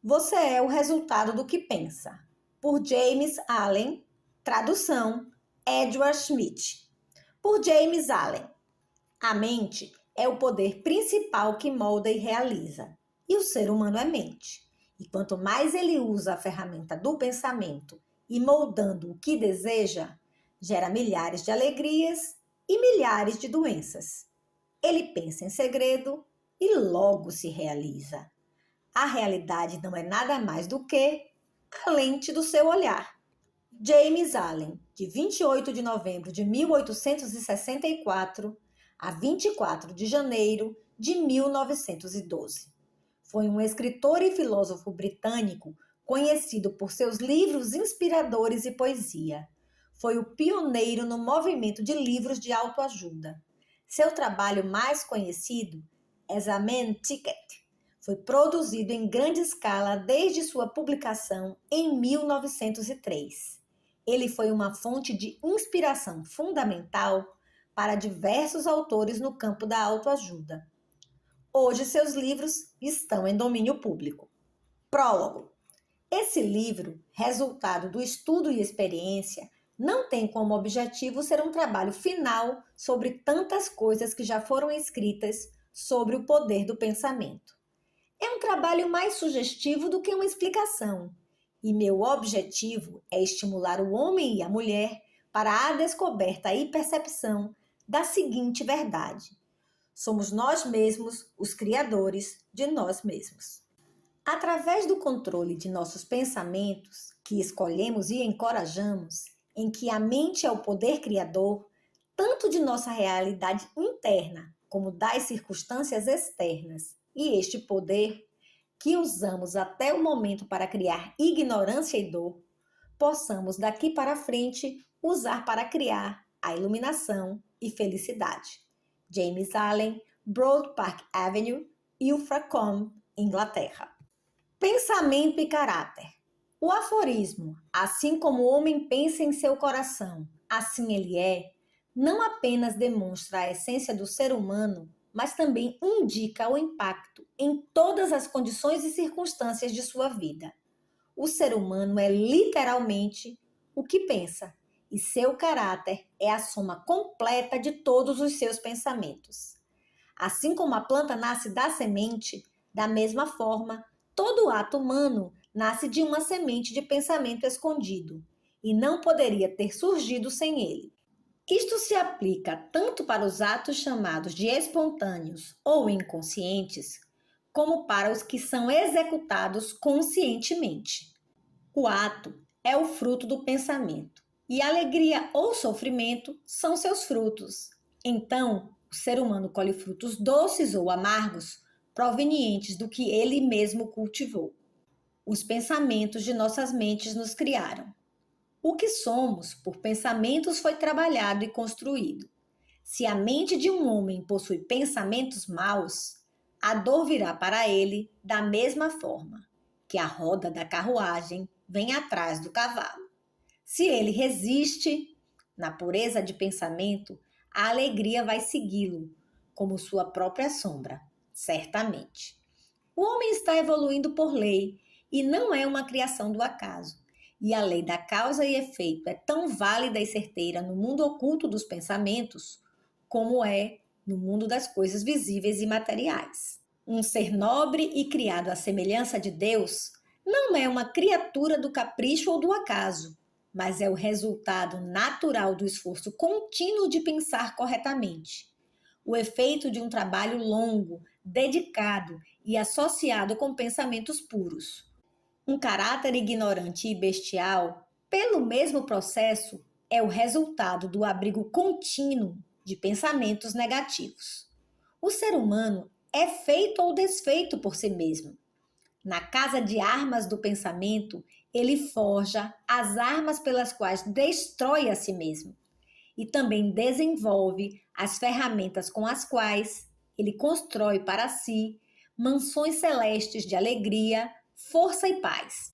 Você é o resultado do que pensa. Por James Allen. Tradução: Edward Smith. Por James Allen. A mente é o poder principal que molda e realiza. E o ser humano é mente. E quanto mais ele usa a ferramenta do pensamento e moldando o que deseja, gera milhares de alegrias e milhares de doenças. Ele pensa em segredo e logo se realiza. A realidade não é nada mais do que a lente do seu olhar. James Allen, de 28 de novembro de 1864 a 24 de janeiro de 1912. Foi um escritor e filósofo britânico conhecido por seus livros inspiradores e poesia. Foi o pioneiro no movimento de livros de autoajuda. Seu trabalho mais conhecido, As a Man Thinketh, foi produzido em grande escala desde sua publicação em 1903. Ele foi uma fonte de inspiração fundamental para diversos autores no campo da autoajuda. Hoje, seus livros estão em domínio público. Prólogo. Esse livro, resultado do estudo e experiência, não tem como objetivo ser um trabalho final sobre tantas coisas que já foram escritas sobre o poder do pensamento. É um trabalho mais sugestivo do que uma explicação, e meu objetivo é estimular o homem e a mulher para a descoberta e percepção da seguinte verdade: somos nós mesmos os criadores de nós mesmos. Através do controle de nossos pensamentos, que escolhemos e encorajamos, em que a mente é o poder criador, tanto de nossa realidade interna como das circunstâncias externas, e este poder, que usamos até o momento para criar ignorância e dor, possamos daqui para frente usar para criar a iluminação e felicidade. James Allen, Broad Park Avenue, Ilfracombe, Inglaterra. Pensamento e caráter. O aforismo, assim como o homem pensa em seu coração, assim ele é, não apenas demonstra a essência do ser humano, mas também indica o impacto em todas as condições e circunstâncias de sua vida. O ser humano é literalmente o que pensa, e seu caráter é a soma completa de todos os seus pensamentos. Assim como a planta nasce da semente, da mesma forma, todo ato humano nasce de uma semente de pensamento escondido, e não poderia ter surgido sem ele. Isto se aplica tanto para os atos chamados de espontâneos ou inconscientes, como para os que são executados conscientemente. O ato é o fruto do pensamento, e alegria ou sofrimento são seus frutos. Então, o ser humano colhe frutos doces ou amargos, provenientes do que ele mesmo cultivou. Os pensamentos de nossas mentes nos criaram. O que somos por pensamentos foi trabalhado e construído. Se a mente de um homem possui pensamentos maus, a dor virá para ele da mesma forma que a roda da carruagem vem atrás do cavalo. Se ele resiste na pureza de pensamento, a alegria vai segui-lo, como sua própria sombra, certamente. O homem está evoluindo por lei e não é uma criação do acaso. E a lei da causa e efeito é tão válida e certeira no mundo oculto dos pensamentos como é no mundo das coisas visíveis e materiais. Um ser nobre e criado à semelhança de Deus não é uma criatura do capricho ou do acaso, mas é o resultado natural do esforço contínuo de pensar corretamente. O efeito de um trabalho longo, dedicado e associado com pensamentos puros. Um caráter ignorante e bestial, pelo mesmo processo, é o resultado do abrigo contínuo de pensamentos negativos. O ser humano é feito ou desfeito por si mesmo. Na casa de armas do pensamento, ele forja as armas pelas quais destrói a si mesmo e também desenvolve as ferramentas com as quais ele constrói para si mansões celestes de alegria, força e paz.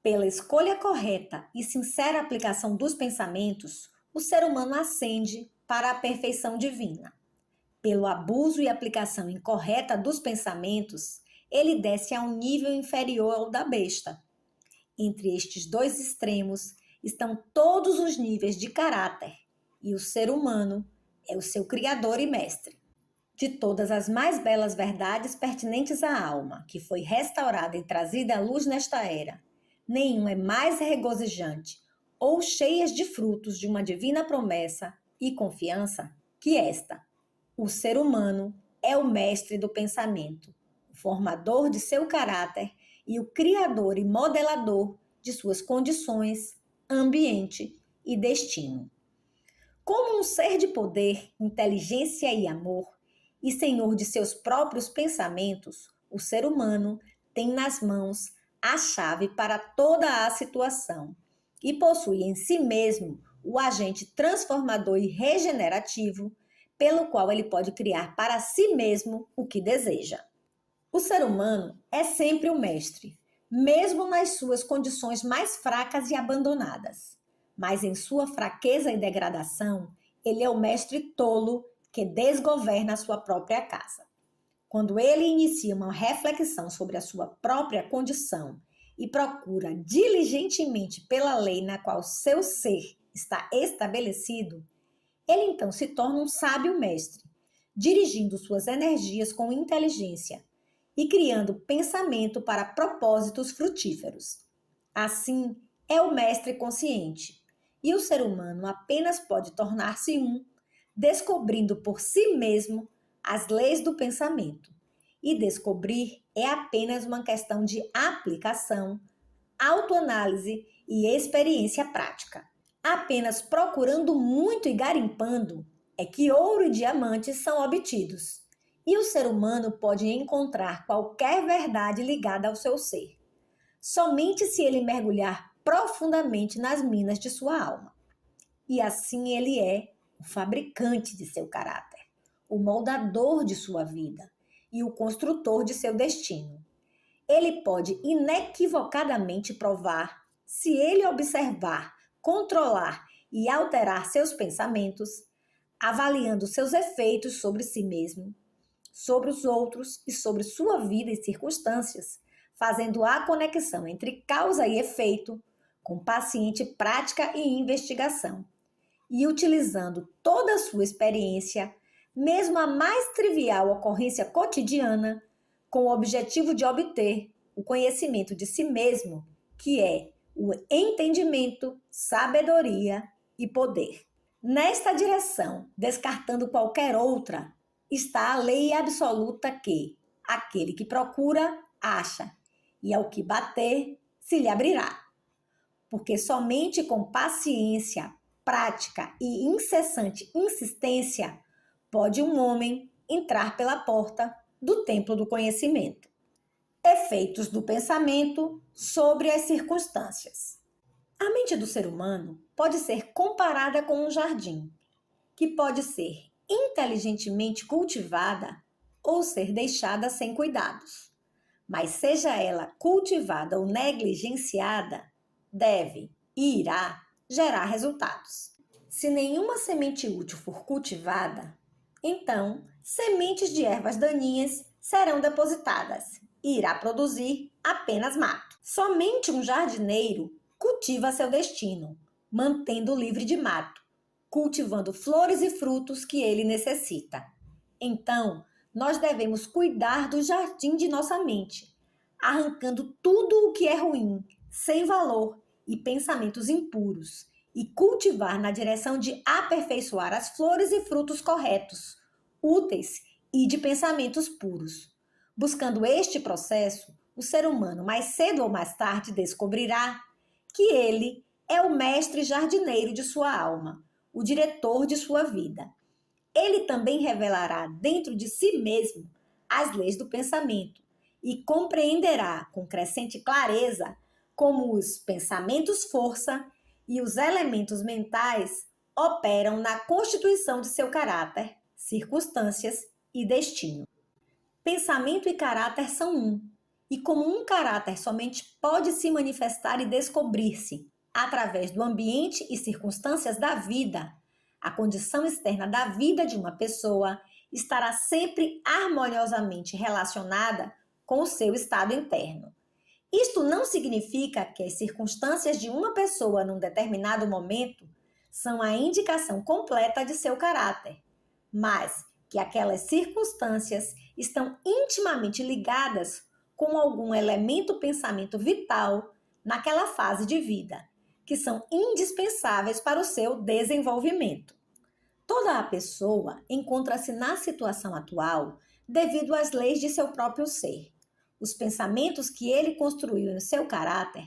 Pela escolha correta e sincera aplicação dos pensamentos, o ser humano ascende para a perfeição divina. Pelo abuso e aplicação incorreta dos pensamentos, ele desce a um nível inferior ao da besta. Entre estes dois extremos estão todos os níveis de caráter, e o ser humano é o seu criador e mestre. De todas as mais belas verdades pertinentes à alma, que foi restaurada e trazida à luz nesta era, nenhuma é mais regozijante ou cheias de frutos de uma divina promessa e confiança que esta. O ser humano é o mestre do pensamento, o formador de seu caráter e o criador e modelador de suas condições, ambiente e destino. Como um ser de poder, inteligência e amor, e senhor de seus próprios pensamentos, o ser humano tem nas mãos a chave para toda a situação e possui em si mesmo o agente transformador e regenerativo pelo qual ele pode criar para si mesmo o que deseja. O ser humano é sempre o mestre, mesmo nas suas condições mais fracas e abandonadas. Mas em sua fraqueza e degradação, ele é o mestre tolo que desgoverna a sua própria casa. Quando ele inicia uma reflexão sobre a sua própria condição e procura diligentemente pela lei na qual seu ser está estabelecido, ele então se torna um sábio mestre, dirigindo suas energias com inteligência e criando pensamento para propósitos frutíferos. Assim, é o mestre consciente, e o ser humano apenas pode tornar-se um, descobrindo por si mesmo as leis do pensamento. E descobrir é apenas uma questão de aplicação, autoanálise e experiência prática. Apenas procurando muito e garimpando é que ouro e diamantes são obtidos. E o ser humano pode encontrar qualquer verdade ligada ao seu ser, somente se ele mergulhar profundamente nas minas de sua alma. E assim ele é o fabricante de seu caráter, o moldador de sua vida e o construtor de seu destino. Ele pode inequivocadamente provar, se ele observar, controlar e alterar seus pensamentos, avaliando seus efeitos sobre si mesmo, sobre os outros e sobre sua vida e circunstâncias, fazendo a conexão entre causa e efeito, com paciente prática e investigação, e utilizando toda a sua experiência, mesmo a mais trivial ocorrência cotidiana, com o objetivo de obter o conhecimento de si mesmo, que é o entendimento, sabedoria e poder. Nesta direção, descartando qualquer outra, está a lei absoluta que aquele que procura, acha, e ao que bater, se lhe abrirá. Porque somente com paciência, prática e incessante insistência pode um homem entrar pela porta do templo do conhecimento. Efeitos do pensamento sobre as circunstâncias. A mente do ser humano pode ser comparada com um jardim, que pode ser inteligentemente cultivada ou ser deixada sem cuidados. Mas seja ela cultivada ou negligenciada, deve e irá gerar resultados. Se nenhuma semente útil for cultivada, então sementes de ervas daninhas serão depositadas e irá produzir apenas mato. Somente um jardineiro cultiva seu destino, mantendo-o livre de mato, cultivando flores e frutos que ele necessita. Então, nós devemos cuidar do jardim de nossa mente, arrancando tudo o que é ruim, sem valor e pensamentos impuros, e cultivar na direção de aperfeiçoar as flores e frutos corretos, úteis e de pensamentos puros. Buscando este processo, o ser humano, mais cedo ou mais tarde, descobrirá que ele é o mestre jardineiro de sua alma, o diretor de sua vida. Ele também revelará dentro de si mesmo as leis do pensamento e compreenderá com crescente clareza como os pensamentos força e os elementos mentais operam na constituição de seu caráter, circunstâncias e destino. Pensamento e caráter são um, e como um caráter somente pode se manifestar e descobrir-se através do ambiente e circunstâncias da vida, a condição externa da vida de uma pessoa estará sempre harmoniosamente relacionada com o seu estado interno. Isto não significa que as circunstâncias de uma pessoa num determinado momento são a indicação completa de seu caráter, mas que aquelas circunstâncias estão intimamente ligadas com algum elemento pensamento vital naquela fase de vida, que são indispensáveis para o seu desenvolvimento. Toda a pessoa encontra-se na situação atual devido às leis de seu próprio ser. Os pensamentos que ele construiu em seu caráter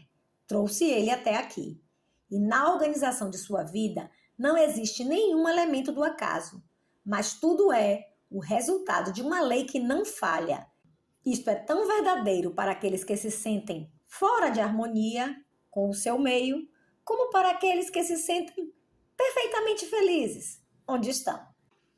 trouxe ele até aqui. E na organização de sua vida não existe nenhum elemento do acaso, mas tudo é o resultado de uma lei que não falha. Isto é tão verdadeiro para aqueles que se sentem fora de harmonia com o seu meio, como para aqueles que se sentem perfeitamente felizes onde estão.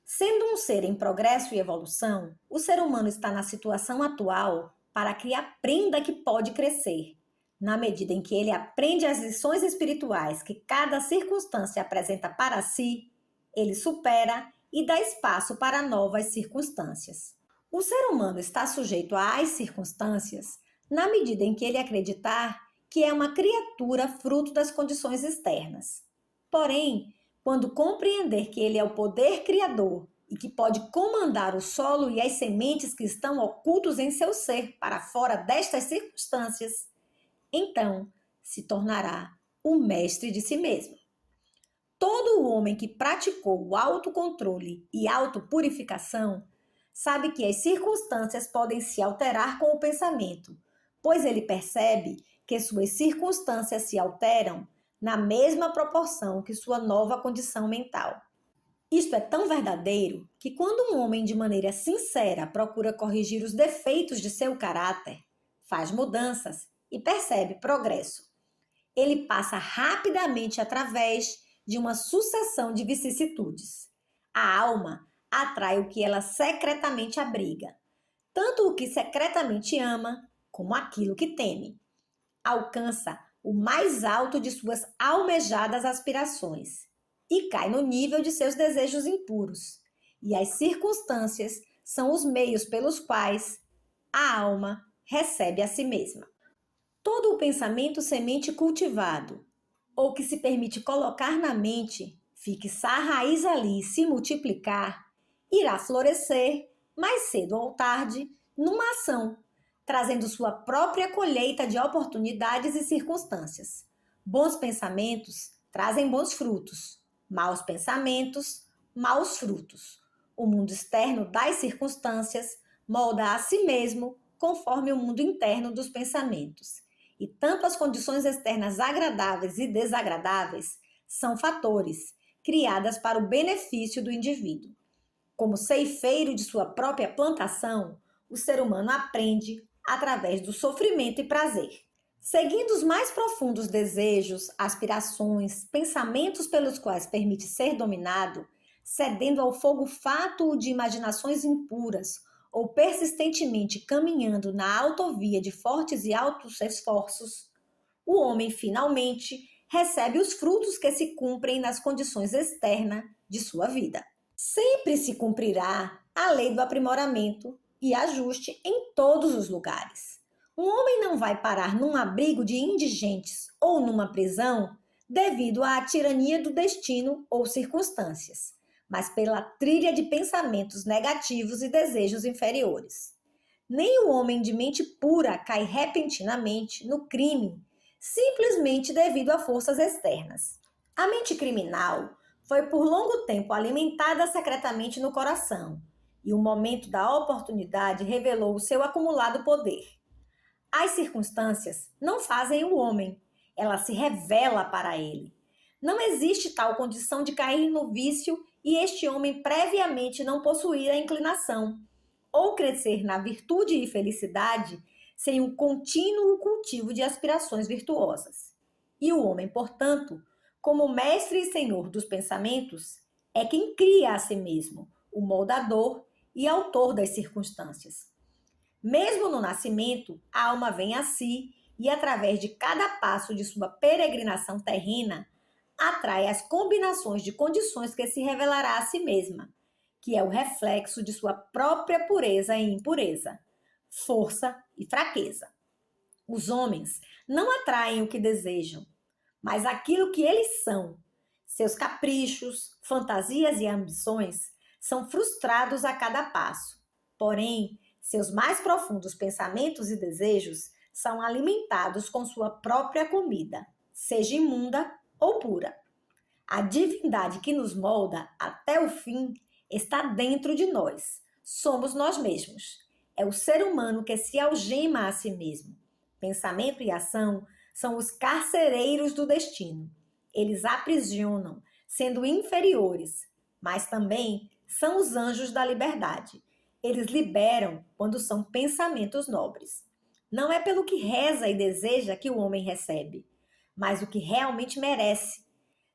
Sendo um ser em progresso e evolução, o ser humano está na situação atual para que aprenda que pode crescer. Na medida em que ele aprende as lições espirituais que cada circunstância apresenta para si, ele supera e dá espaço para novas circunstâncias. O ser humano está sujeito às circunstâncias na medida em que ele acreditar que é uma criatura fruto das condições externas. Porém, quando compreender que ele é o poder criador e que pode comandar o solo e as sementes que estão ocultos em seu ser para fora destas circunstâncias, então se tornará o mestre de si mesmo. Todo homem que praticou o autocontrole e autopurificação sabe que as circunstâncias podem se alterar com o pensamento, pois ele percebe que suas circunstâncias se alteram na mesma proporção que sua nova condição mental. Isto é tão verdadeiro que quando um homem de maneira sincera procura corrigir os defeitos de seu caráter, faz mudanças e percebe progresso, ele passa rapidamente através de uma sucessão de vicissitudes. A alma atrai o que ela secretamente abriga, tanto o que secretamente ama como aquilo que teme. Alcança o mais alto de suas almejadas aspirações e cai no nível de seus desejos impuros. E as circunstâncias são os meios pelos quais a alma recebe a si mesma. Todo o pensamento semente cultivado, ou que se permite colocar na mente, fixar raiz ali e se multiplicar, irá florescer, mais cedo ou tarde, numa ação, trazendo sua própria colheita de oportunidades e circunstâncias. Bons pensamentos trazem bons frutos, maus pensamentos, maus frutos. O mundo externo das circunstâncias molda a si mesmo conforme o mundo interno dos pensamentos. E tanto as condições externas agradáveis e desagradáveis são fatores criadas para o benefício do indivíduo. Como ceifeiro de sua própria plantação, o ser humano aprende através do sofrimento e prazer. Seguindo os mais profundos desejos, aspirações, pensamentos pelos quais permite ser dominado, cedendo ao fogo fátuo de imaginações impuras ou persistentemente caminhando na autovia de fortes e altos esforços, o homem finalmente recebe os frutos que se cumprem nas condições externas de sua vida. Sempre se cumprirá a lei do aprimoramento e ajuste em todos os lugares. Um homem não vai parar num abrigo de indigentes ou numa prisão devido à tirania do destino ou circunstâncias, mas pela trilha de pensamentos negativos e desejos inferiores. Nem o homem de mente pura cai repentinamente no crime, simplesmente devido a forças externas. A mente criminal foi por longo tempo alimentada secretamente no coração, e o momento da oportunidade revelou o seu acumulado poder. As circunstâncias não fazem o homem, ela se revela para ele. Não existe tal condição de cair no vício e este homem previamente não possuir a inclinação, ou crescer na virtude e felicidade sem um contínuo cultivo de aspirações virtuosas. E o homem, portanto, como mestre e senhor dos pensamentos, é quem cria a si mesmo, o moldador e autor das circunstâncias. Mesmo no nascimento, a alma vem a si e, através de cada passo de sua peregrinação terrena, atrai as combinações de condições que se revelará a si mesma, que é o reflexo de sua própria pureza e impureza, força e fraqueza. Os homens não atraem o que desejam, mas aquilo que eles são. Seus caprichos, fantasias e ambições são frustrados a cada passo. Porém, seus mais profundos pensamentos e desejos são alimentados com sua própria comida, seja imunda ou pura. A divindade que nos molda até o fim está dentro de nós. Somos nós mesmos. É o ser humano que se algema a si mesmo. Pensamento e ação são os carcereiros do destino. Eles aprisionam, sendo inferiores, mas também são os anjos da liberdade. Eles liberam quando são pensamentos nobres. Não é pelo que reza e deseja que o homem recebe, mas o que realmente merece.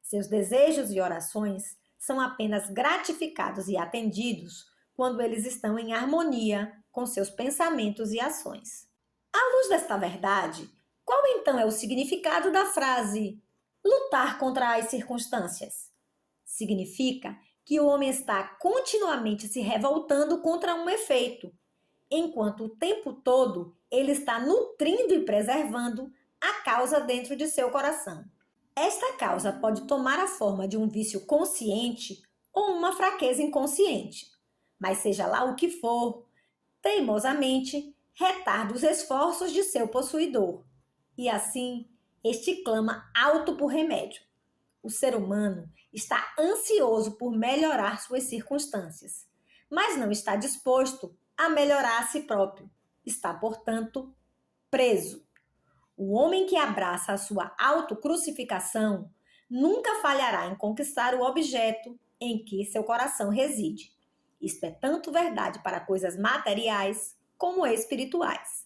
Seus desejos e orações são apenas gratificados e atendidos quando eles estão em harmonia com seus pensamentos e ações. À luz desta verdade, qual então é o significado da frase lutar contra as circunstâncias? Significa que o homem está continuamente se revoltando contra um efeito, enquanto o tempo todo ele está nutrindo e preservando a causa dentro de seu coração. Esta causa pode tomar a forma de um vício consciente ou uma fraqueza inconsciente, mas seja lá o que for, teimosamente retarda os esforços de seu possuidor, e assim este clama alto por remédio. O ser humano está ansioso por melhorar suas circunstâncias, mas não está disposto a melhorar a si próprio. Está, portanto, preso. O homem que abraça a sua autocrucificação nunca falhará em conquistar o objeto em que seu coração reside. Isto é tanto verdade para coisas materiais como espirituais.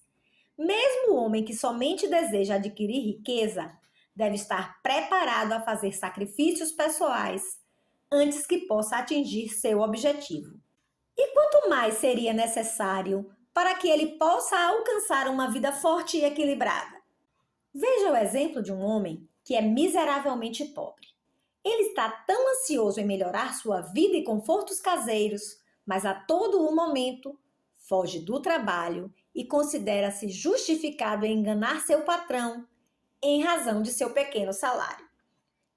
Mesmo o homem que somente deseja adquirir riqueza deve estar preparado a fazer sacrifícios pessoais antes que possa atingir seu objetivo. E quanto mais seria necessário para que ele possa alcançar uma vida forte e equilibrada? Veja o exemplo de um homem que é miseravelmente pobre. Ele está tão ansioso em melhorar sua vida e confortos caseiros, mas a todo o momento foge do trabalho e considera-se justificado em enganar seu patrão em razão de seu pequeno salário.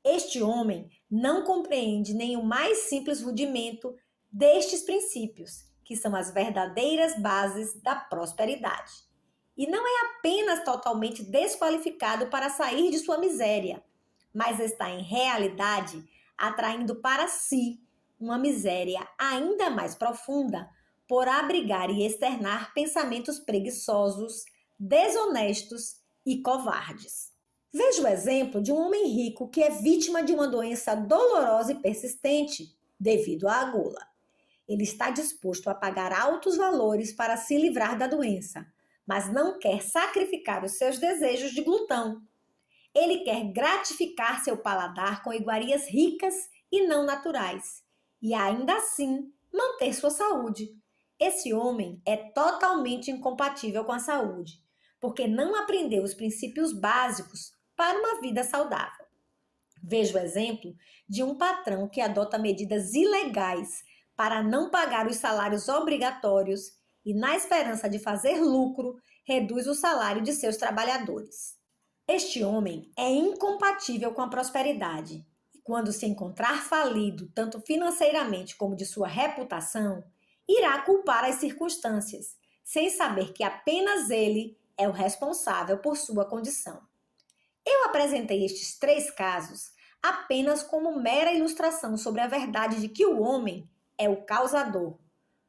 Este homem não compreende nem o mais simples rudimento destes princípios, que são as verdadeiras bases da prosperidade. E não é apenas totalmente desqualificado para sair de sua miséria, mas está em realidade atraindo para si uma miséria ainda mais profunda por abrigar e externar pensamentos preguiçosos, desonestos e covardes. Veja o exemplo de um homem rico que é vítima de uma doença dolorosa e persistente devido à gula. Ele está disposto a pagar altos valores para se livrar da doença, mas não quer sacrificar os seus desejos de glutão. Ele quer gratificar seu paladar com iguarias ricas e não naturais, e ainda assim manter sua saúde. Esse homem é totalmente incompatível com a saúde, porque não aprendeu os princípios básicos para uma vida saudável. Veja o exemplo de um patrão que adota medidas ilegais para não pagar os salários obrigatórios e, na esperança de fazer lucro, reduz o salário de seus trabalhadores. Este homem é incompatível com a prosperidade e, quando se encontrar falido, tanto financeiramente como de sua reputação, irá culpar as circunstâncias, sem saber que apenas ele é o responsável por sua condição. Eu apresentei estes 3 casos apenas como mera ilustração sobre a verdade de que o homem é o causador,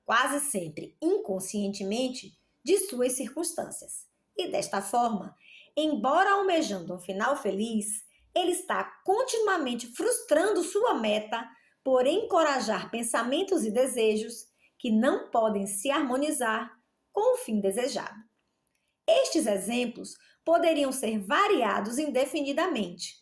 quase sempre inconscientemente, de suas circunstâncias. E desta forma, embora almejando um final feliz, ele está continuamente frustrando sua meta por encorajar pensamentos e desejos que não podem se harmonizar com o fim desejado. Estes exemplos poderiam ser variados indefinidamente,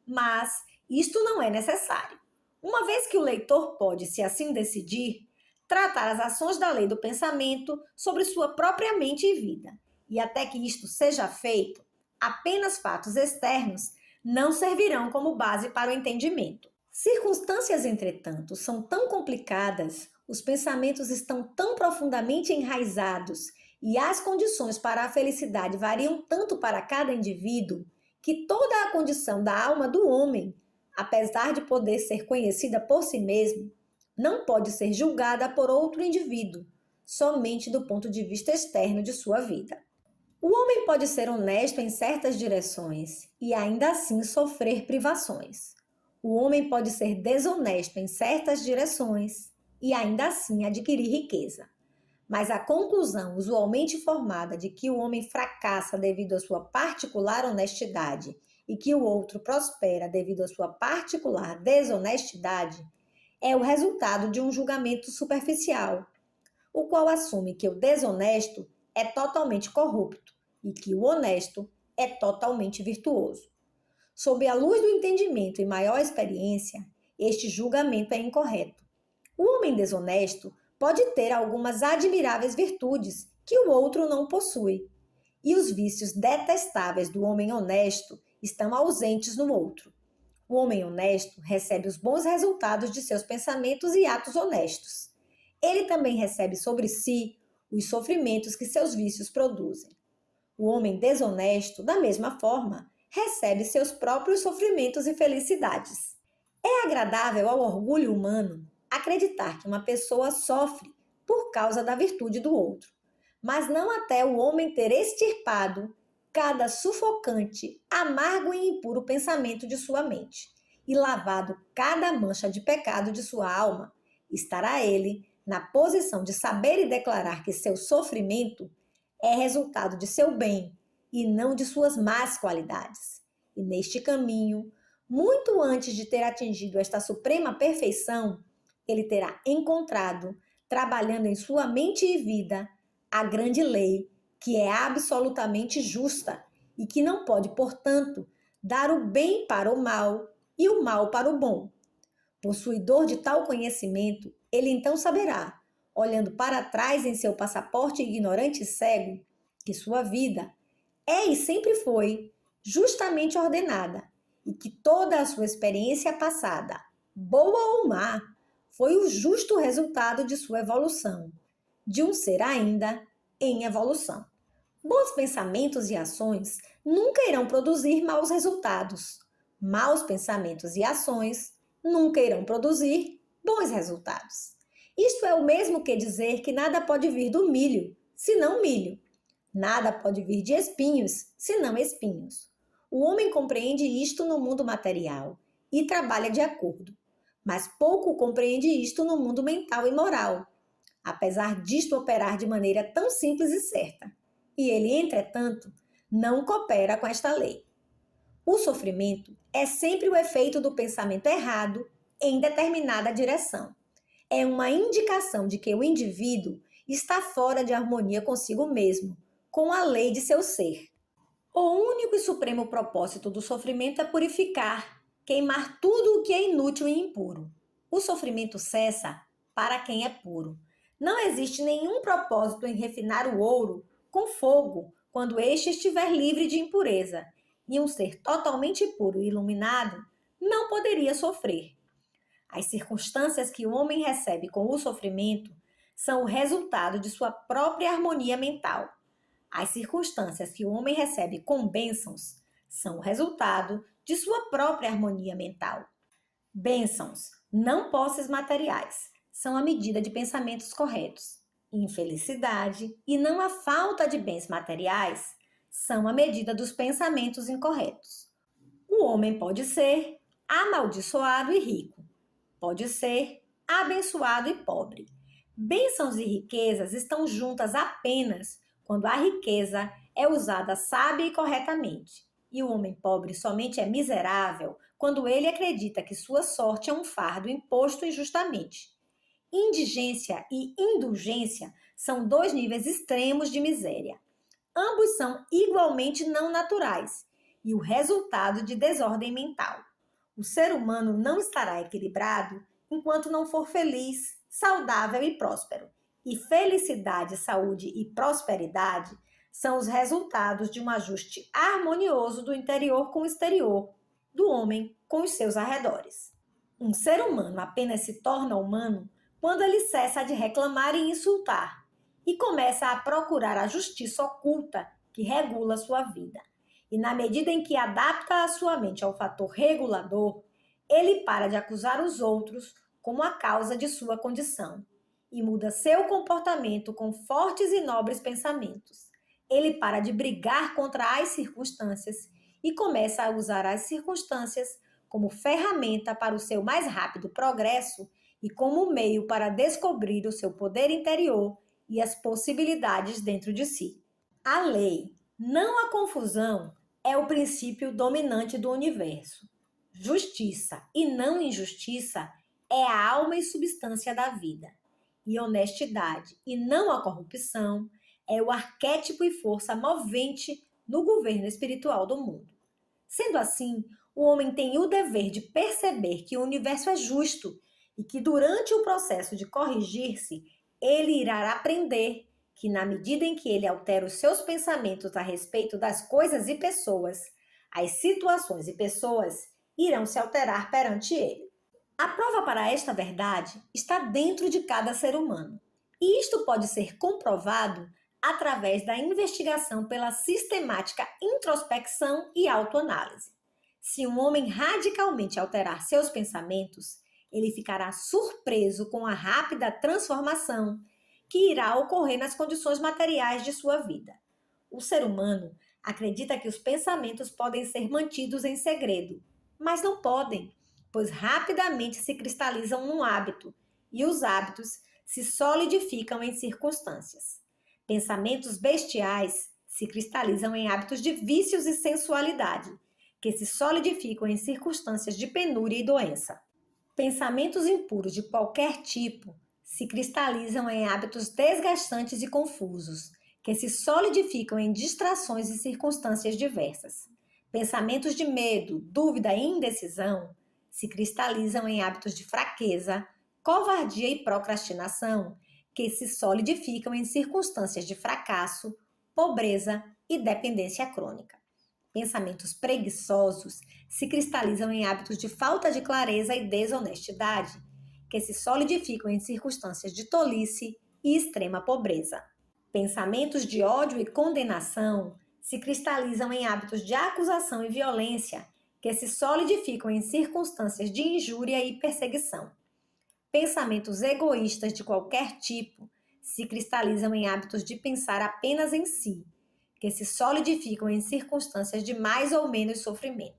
mas isto não é necessário, uma vez que o leitor pode, se assim decidir, tratar as ações da lei do pensamento sobre sua própria mente e vida. E até que isto seja feito, apenas fatos externos não servirão como base para o entendimento. Circunstâncias, entretanto, são tão complicadas, os pensamentos estão tão profundamente enraizados e as condições para a felicidade variam tanto para cada indivíduo que toda a condição da alma do homem, apesar de poder ser conhecida por si mesmo, não pode ser julgada por outro indivíduo, somente do ponto de vista externo de sua vida. O homem pode ser honesto em certas direções e ainda assim sofrer privações. O homem pode ser desonesto em certas direções e ainda assim adquirir riqueza. Mas a conclusão usualmente formada de que o homem fracassa devido à sua particular honestidade e que o outro prospera devido à sua particular desonestidade é o resultado de um julgamento superficial, o qual assume que o desonesto é totalmente corrupto e que o honesto é totalmente virtuoso. Sob a luz do entendimento e maior experiência, este julgamento é incorreto. O homem desonesto pode ter algumas admiráveis virtudes que o outro não possui, e os vícios detestáveis do homem honesto estão ausentes no outro. O homem honesto recebe os bons resultados de seus pensamentos e atos honestos. Ele também recebe sobre si os sofrimentos que seus vícios produzem. O homem desonesto, da mesma forma, recebe seus próprios sofrimentos e felicidades. É agradável ao orgulho humano acreditar que uma pessoa sofre por causa da virtude do outro, mas não até o homem ter extirpado cada sufocante, amargo e impuro pensamento de sua mente e lavado cada mancha de pecado de sua alma, estará ele na posição de saber e declarar que seu sofrimento é resultado de seu bem e não de suas más qualidades. E neste caminho, muito antes de ter atingido esta suprema perfeição, ele terá encontrado, trabalhando em sua mente e vida, a grande lei, que é absolutamente justa e que não pode, portanto, dar o bem para o mal e o mal para o bom. Possuidor de tal conhecimento, ele então saberá, olhando para trás em seu passaporte ignorante e cego, que sua vida é e sempre foi justamente ordenada e que toda a sua experiência passada, boa ou má, foi o justo resultado de sua evolução, de um ser ainda em evolução. Bons pensamentos e ações nunca irão produzir maus resultados. Maus pensamentos e ações nunca irão produzir bons resultados. Isto é o mesmo que dizer que nada pode vir do milho, senão milho. Nada pode vir de espinhos, senão espinhos. O homem compreende isto no mundo material e trabalha de acordo, mas pouco compreende isto no mundo mental e moral, apesar disto operar de maneira tão simples e certa. E ele, entretanto, não coopera com esta lei. O sofrimento é sempre o efeito do pensamento errado em determinada direção. É uma indicação de que o indivíduo está fora de harmonia consigo mesmo, com a lei de seu ser. O único e supremo propósito do sofrimento é purificar, queimar tudo o que é inútil e impuro. O sofrimento cessa para quem é puro. Não existe nenhum propósito em refinar o ouro com fogo quando este estiver livre de impureza, e um ser totalmente puro e iluminado não poderia sofrer. As circunstâncias que o homem recebe com o sofrimento são o resultado de sua própria harmonia mental. As circunstâncias que o homem recebe com bênçãos são o resultado de sua própria harmonia mental. Bênçãos, não posses materiais, são a medida de pensamentos corretos. Infelicidade e não a falta de bens materiais são a medida dos pensamentos incorretos. O homem pode ser amaldiçoado e rico, pode ser abençoado e pobre. Bênçãos e riquezas estão juntas apenas quando a riqueza é usada sábia e corretamente. E o homem pobre somente é miserável quando ele acredita que sua sorte é um fardo imposto injustamente. Indigência e indulgência são dois níveis extremos de miséria. Ambos são igualmente não naturais e o resultado de desordem mental. O ser humano não estará equilibrado enquanto não for feliz, saudável e próspero. E felicidade, saúde e prosperidade são os resultados de um ajuste harmonioso do interior com o exterior, do homem com os seus arredores. Um ser humano apenas se torna humano quando ele cessa de reclamar e insultar, e começa a procurar a justiça oculta que regula sua vida. E na medida em que adapta a sua mente ao fator regulador, ele para de acusar os outros como a causa de sua condição e muda seu comportamento com fortes e nobres pensamentos. Ele para de brigar contra as circunstâncias e começa a usar as circunstâncias como ferramenta para o seu mais rápido progresso e como meio para descobrir o seu poder interior e as possibilidades dentro de si. A lei, não a confusão, é o princípio dominante do universo. Justiça e não injustiça é a alma e substância da vida. E honestidade e não a corrupção é o arquétipo e força movente no governo espiritual do mundo. Sendo assim, o homem tem o dever de perceber que o universo é justo e que durante o processo de corrigir-se, ele irá aprender que na medida em que ele altera os seus pensamentos a respeito das coisas e pessoas, as situações e pessoas irão se alterar perante ele. A prova para esta verdade está dentro de cada ser humano. E isto pode ser comprovado através da investigação pela sistemática introspecção e autoanálise. Se um homem radicalmente alterar seus pensamentos, ele ficará surpreso com a rápida transformação que irá ocorrer nas condições materiais de sua vida. O ser humano acredita que os pensamentos podem ser mantidos em segredo, mas não podem, pois rapidamente se cristalizam num hábito, e os hábitos se solidificam em circunstâncias. Pensamentos bestiais se cristalizam em hábitos de vícios e sensualidade, que se solidificam em circunstâncias de penúria e doença. Pensamentos impuros de qualquer tipo se cristalizam em hábitos desgastantes e confusos, que se solidificam em distrações e circunstâncias diversas. Pensamentos de medo, dúvida e indecisão se cristalizam em hábitos de fraqueza, covardia e procrastinação, que se solidificam em circunstâncias de fracasso, pobreza e dependência crônica. Pensamentos preguiçosos se cristalizam em hábitos de falta de clareza e desonestidade, que se solidificam em circunstâncias de tolice e extrema pobreza. Pensamentos de ódio e condenação se cristalizam em hábitos de acusação e violência, que se solidificam em circunstâncias de injúria e perseguição. Pensamentos egoístas de qualquer tipo se cristalizam em hábitos de pensar apenas em si, que se solidificam em circunstâncias de mais ou menos sofrimento.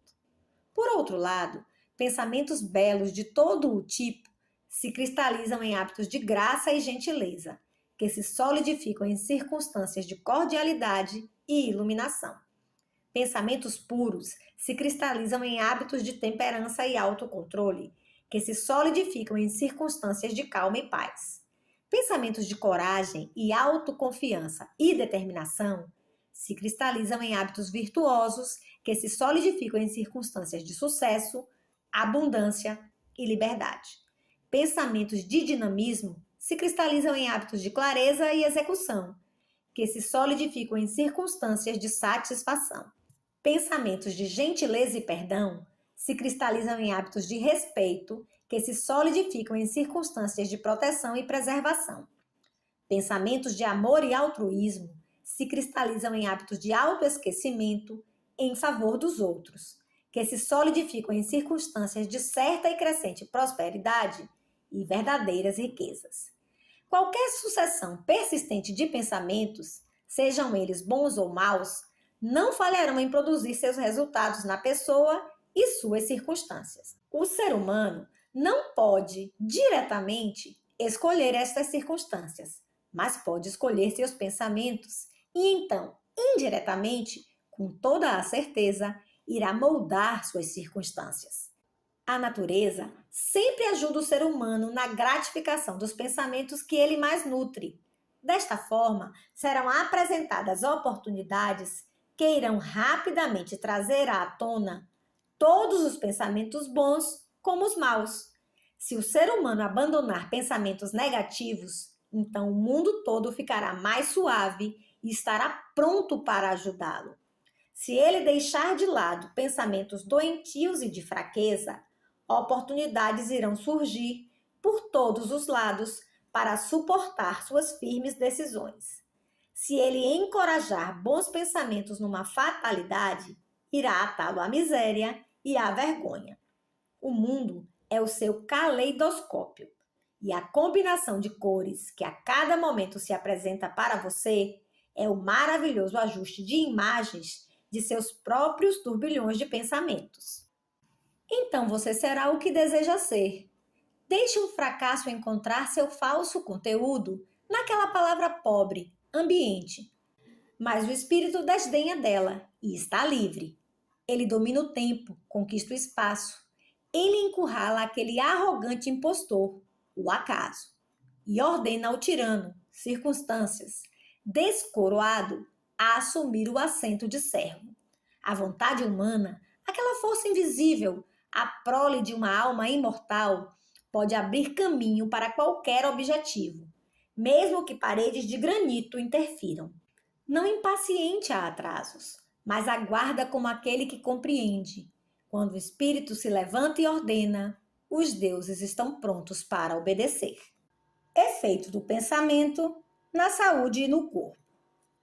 Por outro lado, pensamentos belos de todo o tipo se cristalizam em hábitos de graça e gentileza, que se solidificam em circunstâncias de cordialidade e iluminação. Pensamentos puros se cristalizam em hábitos de temperança e autocontrole, que se solidificam em circunstâncias de calma e paz. Pensamentos de coragem e autoconfiança e determinação se cristalizam em hábitos virtuosos, que se solidificam em circunstâncias de sucesso, abundância e liberdade. Pensamentos de dinamismo se cristalizam em hábitos de clareza e execução, que se solidificam em circunstâncias de satisfação. Pensamentos de gentileza e perdão se cristalizam em hábitos de respeito, que se solidificam em circunstâncias de proteção e preservação. Pensamentos de amor e altruísmo se cristalizam em hábitos de autoesquecimento em favor dos outros, que se solidificam em circunstâncias de certa e crescente prosperidade e verdadeiras riquezas. Qualquer sucessão persistente de pensamentos, sejam eles bons ou maus, não falharão em produzir seus resultados na pessoa e suas circunstâncias. O ser humano não pode diretamente escolher estas circunstâncias, mas pode escolher seus pensamentos e então, indiretamente, com toda a certeza, irá moldar suas circunstâncias. A natureza sempre ajuda o ser humano na gratificação dos pensamentos que ele mais nutre. Desta forma, serão apresentadas oportunidades que irão rapidamente trazer à tona todos os pensamentos bons como os maus. Se o ser humano abandonar pensamentos negativos, então o mundo todo ficará mais suave e estará pronto para ajudá-lo. Se ele deixar de lado pensamentos doentios e de fraqueza, oportunidades irão surgir por todos os lados para suportar suas firmes decisões. Se ele encorajar bons pensamentos numa fatalidade, irá atá-lo à miséria e à vergonha. O mundo é o seu caleidoscópio, e a combinação de cores que a cada momento se apresenta para você é o maravilhoso ajuste de imagens de seus próprios turbilhões de pensamentos. Então você será o que deseja ser. Deixe um fracasso encontrar seu falso conteúdo naquela palavra pobre, ambiente. Mas o espírito desdenha dela e está livre. Ele domina o tempo, conquista o espaço. Ele encurrala aquele arrogante impostor, o acaso, e ordena ao tirano, circunstâncias, descoroado, a assumir o assento de servo. A vontade humana, aquela força invisível, a prole de uma alma imortal, pode abrir caminho para qualquer objetivo, mesmo que paredes de granito interfiram. Não impaciente a atrasos, mas aguarda como aquele que compreende. Quando o espírito se levanta e ordena, os deuses estão prontos para obedecer. Efeito do pensamento na saúde e no corpo.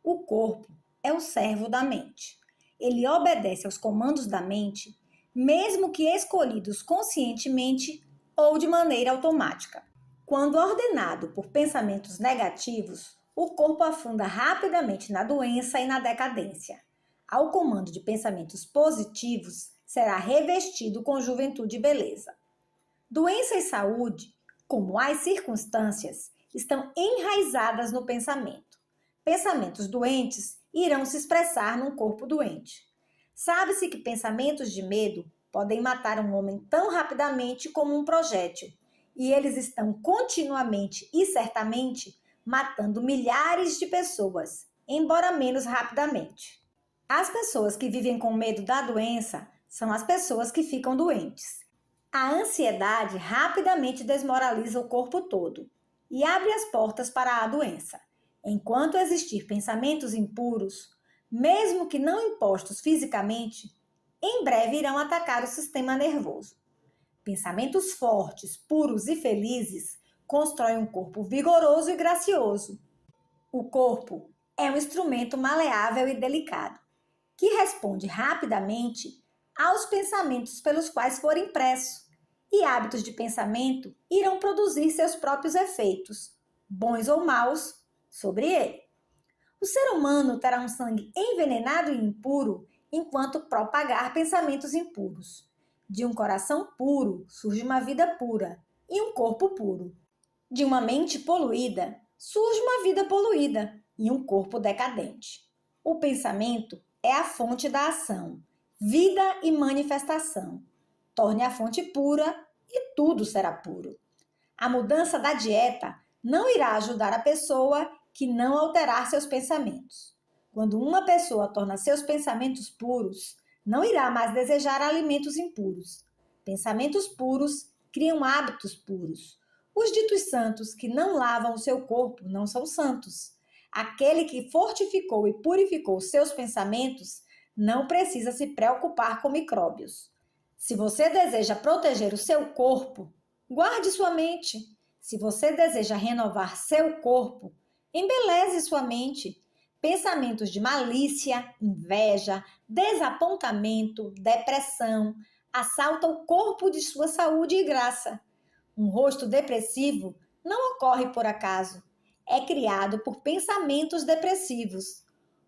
O corpo é o servo da mente. Ele obedece aos comandos da mente, mesmo que escolhidos conscientemente ou de maneira automática. Quando ordenado por pensamentos negativos, o corpo afunda rapidamente na doença e na decadência. Ao comando de pensamentos positivos, será revestido com juventude e beleza. Doença e saúde, como as circunstâncias, estão enraizadas no pensamento. Pensamentos doentes irão se expressar num corpo doente. Sabe-se que pensamentos de medo podem matar um homem tão rapidamente como um projétil, e eles estão continuamente e certamente matando milhares de pessoas, embora menos rapidamente. As pessoas que vivem com medo da doença são as pessoas que ficam doentes. A ansiedade rapidamente desmoraliza o corpo todo e abre as portas para a doença. Enquanto existir pensamentos impuros, mesmo que não impostos fisicamente, em breve irão atacar o sistema nervoso. Pensamentos fortes, puros e felizes constroem um corpo vigoroso e gracioso. O corpo é um instrumento maleável e delicado, que responde rapidamente aos pensamentos pelos quais for impresso, e hábitos de pensamento irão produzir seus próprios efeitos, bons ou maus, sobre ele. O ser humano terá um sangue envenenado e impuro enquanto propagar pensamentos impuros. De um coração puro surge uma vida pura e um corpo puro. De uma mente poluída surge uma vida poluída e um corpo decadente. O pensamento é a fonte da ação, vida e manifestação. Torne a fonte pura e tudo será puro. A mudança da dieta não irá ajudar a pessoa que não alterar seus pensamentos. Quando uma pessoa torna seus pensamentos puros, não irá mais desejar alimentos impuros. Pensamentos puros criam hábitos puros. Os ditos santos que não lavam o seu corpo não são santos. Aquele que fortificou e purificou seus pensamentos não precisa se preocupar com micróbios. Se você deseja proteger o seu corpo, guarde sua mente. Se você deseja renovar seu corpo, embeleze sua mente. Pensamentos de malícia, inveja, desapontamento, depressão assaltam o corpo de sua saúde e graça. Um rosto depressivo não ocorre por acaso. É criado por pensamentos depressivos.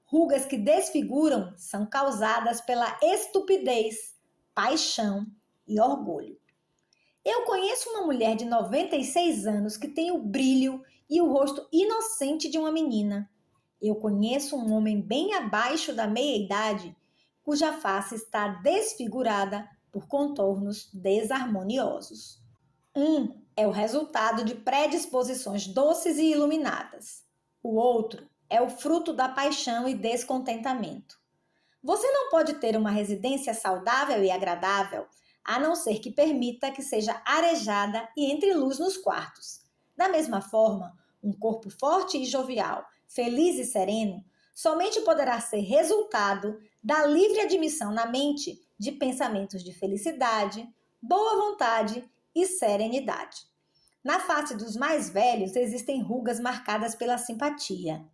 Rugas que desfiguram são causadas pela estupidez, paixão e orgulho. Eu conheço uma mulher de 96 anos que tem o brilho e o rosto inocente de uma menina. Eu conheço um homem bem abaixo da meia-idade, cuja face está desfigurada por contornos desarmoniosos. Um é o resultado de predisposições doces e iluminadas. O outro é o fruto da paixão e descontentamento. Você não pode ter uma residência saudável e agradável, a não ser que permita que seja arejada e entre luz nos quartos. Da mesma forma, um corpo forte e jovial, feliz e sereno, somente poderá ser resultado da livre admissão na mente de pensamentos de felicidade, boa vontade e serenidade. Na face dos mais velhos existem rugas marcadas pela simpatia,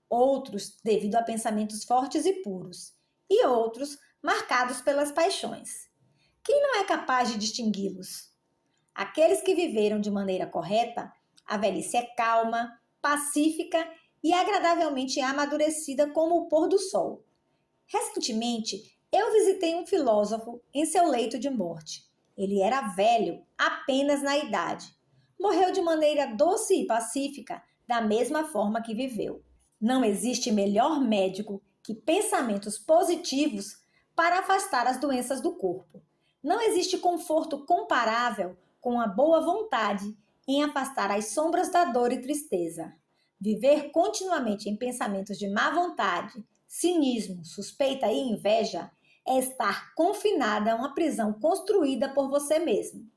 outros devido a pensamentos fortes e puros, e outros marcados pelas paixões. Quem não é capaz de distingui-los? Aqueles que viveram de maneira correta, a velhice é calma, pacífica e agradavelmente amadurecida como o pôr do sol. Recentemente, eu visitei um filósofo em seu leito de morte. Ele era velho apenas na idade. Morreu de maneira doce e pacífica, da mesma forma que viveu. Não existe melhor médico que pensamentos positivos para afastar as doenças do corpo. Não existe conforto comparável com a boa vontade em afastar as sombras da dor e tristeza. Viver continuamente em pensamentos de má vontade, cinismo, suspeita e inveja é estar confinada a uma prisão construída por você mesmo.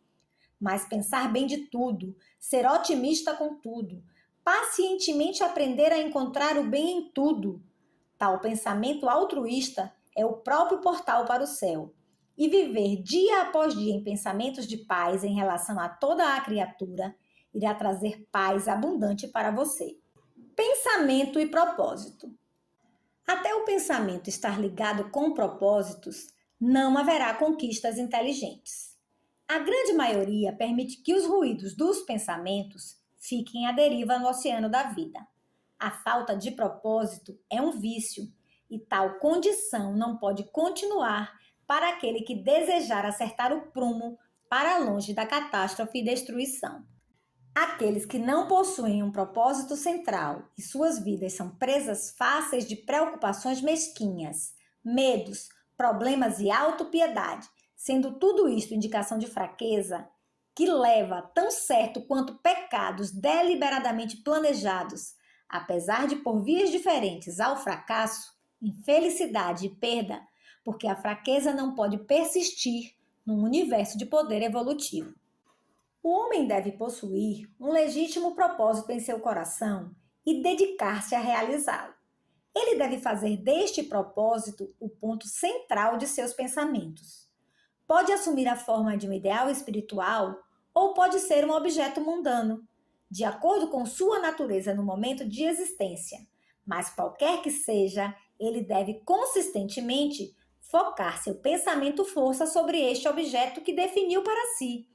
Mas pensar bem de tudo, ser otimista com tudo, pacientemente aprender a encontrar o bem em tudo. Tal pensamento altruísta é o próprio portal para o céu. E viver dia após dia em pensamentos de paz em relação a toda a criatura irá trazer paz abundante para você. Pensamento e propósito. Até o pensamento estar ligado com propósitos, não haverá conquistas inteligentes. A grande maioria permite que os ruídos dos pensamentos fiquem à deriva no oceano da vida. A falta de propósito é um vício e tal condição não pode continuar para aquele que desejar acertar o prumo para longe da catástrofe e destruição. Aqueles que não possuem um propósito central e suas vidas são presas fáceis de preocupações mesquinhas, medos, problemas e autopiedade, sendo tudo isto indicação de fraqueza, que leva tão certo quanto pecados deliberadamente planejados, apesar de por vias diferentes ao fracasso, infelicidade e perda, porque a fraqueza não pode persistir num universo de poder evolutivo. O homem deve possuir um legítimo propósito em seu coração e dedicar-se a realizá-lo. Ele deve fazer deste propósito o ponto central de seus pensamentos. Pode assumir a forma de um ideal espiritual ou pode ser um objeto mundano, de acordo com sua natureza no momento de existência, mas qualquer que seja, ele deve consistentemente focar seu pensamento-força sobre este objeto que definiu para si.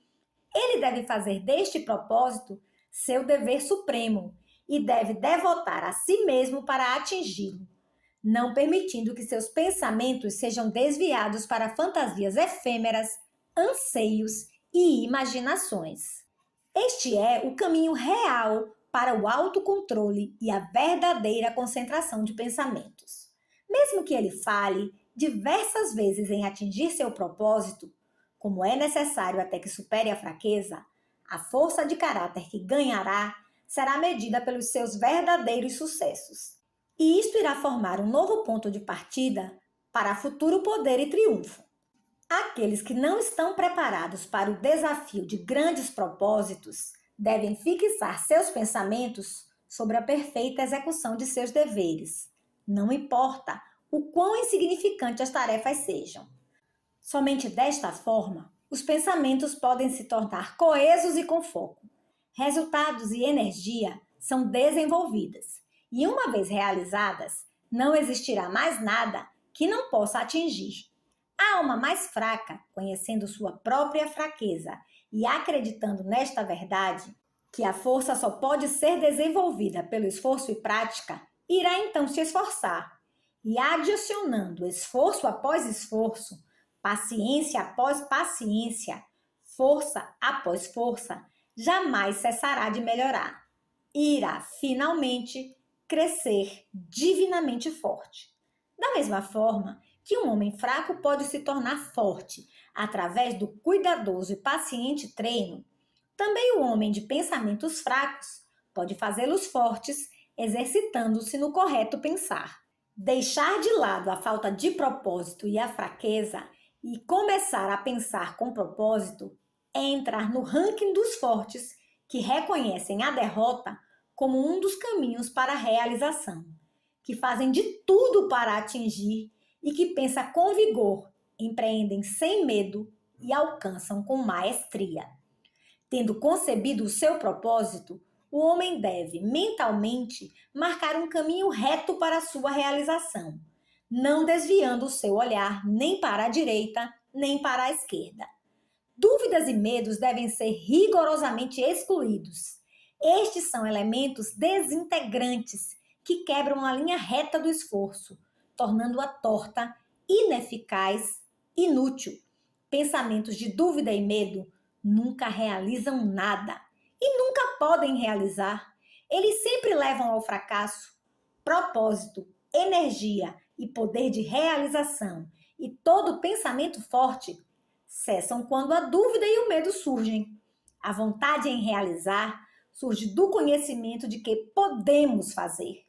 Ele deve fazer deste propósito seu dever supremo e deve devotar a si mesmo para atingi-lo, não permitindo que seus pensamentos sejam desviados para fantasias efêmeras, anseios e imaginações. Este é o caminho real para o autocontrole e a verdadeira concentração de pensamentos. Mesmo que ele fale diversas vezes em atingir seu propósito, como é necessário até que supere a fraqueza, a força de caráter que ganhará será medida pelos seus verdadeiros sucessos. E isto irá formar um novo ponto de partida para futuro poder e triunfo. Aqueles que não estão preparados para o desafio de grandes propósitos devem fixar seus pensamentos sobre a perfeita execução de seus deveres. Não importa o quão insignificantes as tarefas sejam. Somente desta forma, os pensamentos podem se tornar coesos e com foco. Resultados e energia são desenvolvidas, e uma vez realizadas, não existirá mais nada que não possa atingir. A alma mais fraca, conhecendo sua própria fraqueza e acreditando nesta verdade, que a força só pode ser desenvolvida pelo esforço e prática, irá então se esforçar. E adicionando esforço após esforço, paciência após paciência, força após força, jamais cessará de melhorar. Irá finalmente crescer divinamente forte. Da mesma forma que um homem fraco pode se tornar forte através do cuidadoso e paciente treino, também o homem de pensamentos fracos pode fazê-los fortes exercitando-se no correto pensar. Deixar de lado a falta de propósito e a fraqueza e começar a pensar com propósito é entrar no ranking dos fortes que reconhecem a derrota como um dos caminhos para a realização, que fazem de tudo para atingir e que pensam com vigor, empreendem sem medo e alcançam com maestria. Tendo concebido o seu propósito, o homem deve, mentalmente, marcar um caminho reto para a sua realização, não desviando o seu olhar nem para a direita, nem para a esquerda. Dúvidas e medos devem ser rigorosamente excluídos. Estes são elementos desintegrantes que quebram a linha reta do esforço, tornando-a torta, ineficaz, inútil. Pensamentos de dúvida e medo nunca realizam nada e nunca podem realizar. Eles sempre levam ao fracasso. Propósito, energia e poder de realização e todo pensamento forte cessam quando a dúvida e o medo surgem. A vontade em realizar surge do conhecimento de que podemos fazer.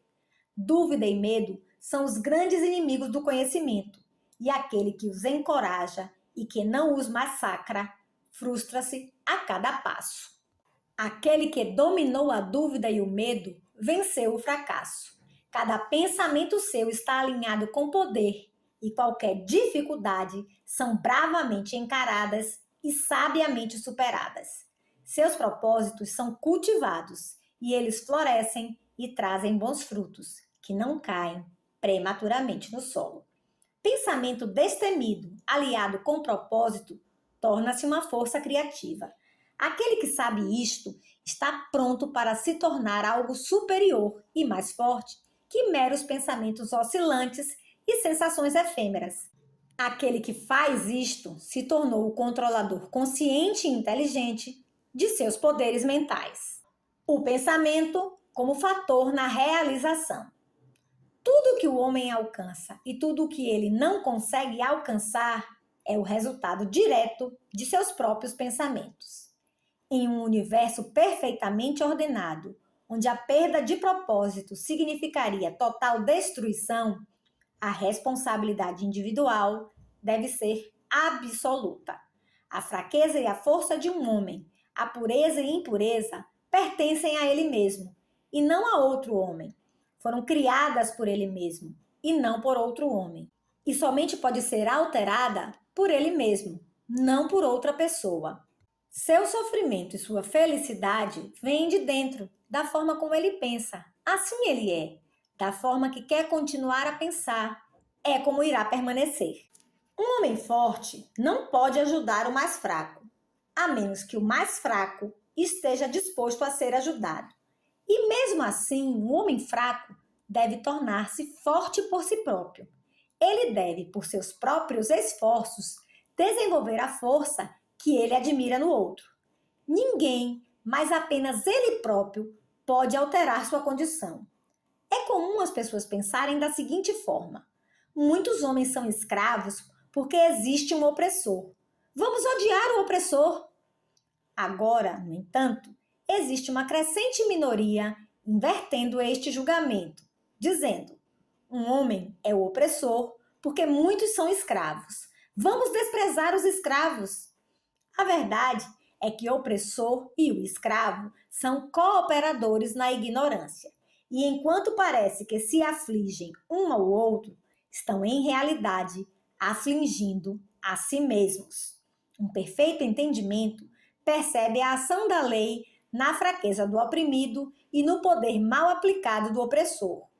Dúvida e medo são os grandes inimigos do conhecimento, e aquele que os encoraja e que não os massacra, frustra-se a cada passo. Aquele que dominou a dúvida e o medo venceu o fracasso. Cada pensamento seu está alinhado com poder e qualquer dificuldade são bravamente encaradas e sabiamente superadas. Seus propósitos são cultivados e eles florescem e trazem bons frutos, que não caem prematuramente no solo. Pensamento destemido, aliado com propósito, torna-se uma força criativa. Aquele que sabe isto está pronto para se tornar algo superior e mais forte que meros pensamentos oscilantes e sensações efêmeras. Aquele que faz isto se tornou o controlador consciente e inteligente de seus poderes mentais. O pensamento como fator na realização. Tudo que o homem alcança e tudo que ele não consegue alcançar é o resultado direto de seus próprios pensamentos. Em um universo perfeitamente ordenado, onde a perda de propósito significaria total destruição, a responsabilidade individual deve ser absoluta. A fraqueza e a força de um homem, a pureza e impureza, pertencem a ele mesmo, e não a outro homem. Foram criadas por ele mesmo, e não por outro homem. E somente pode ser alterada por ele mesmo, não por outra pessoa. Seu sofrimento e sua felicidade vêm de dentro, da forma como ele pensa. Assim ele é, da forma que quer continuar a pensar. É como irá permanecer. Um homem forte não pode ajudar o mais fraco, a menos que o mais fraco esteja disposto a ser ajudado. E mesmo assim, um homem fraco deve tornar-se forte por si próprio. Ele deve, por seus próprios esforços, desenvolver a força que ele admira no outro. Ninguém, mas apenas ele próprio, pode alterar sua condição. É comum as pessoas pensarem da seguinte forma: muitos homens são escravos porque existe um opressor. Vamos odiar o opressor. Agora, no entanto, existe uma crescente minoria invertendo este julgamento, dizendo: um homem é o opressor porque muitos são escravos. Vamos desprezar os escravos. A verdade é que o opressor e o escravo são cooperadores na ignorância. E enquanto parece que se afligem um ao outro, estão em realidade afligindo a si mesmos. Um perfeito entendimento percebe a ação da lei na fraqueza do oprimido e no poder mal aplicado do opressor.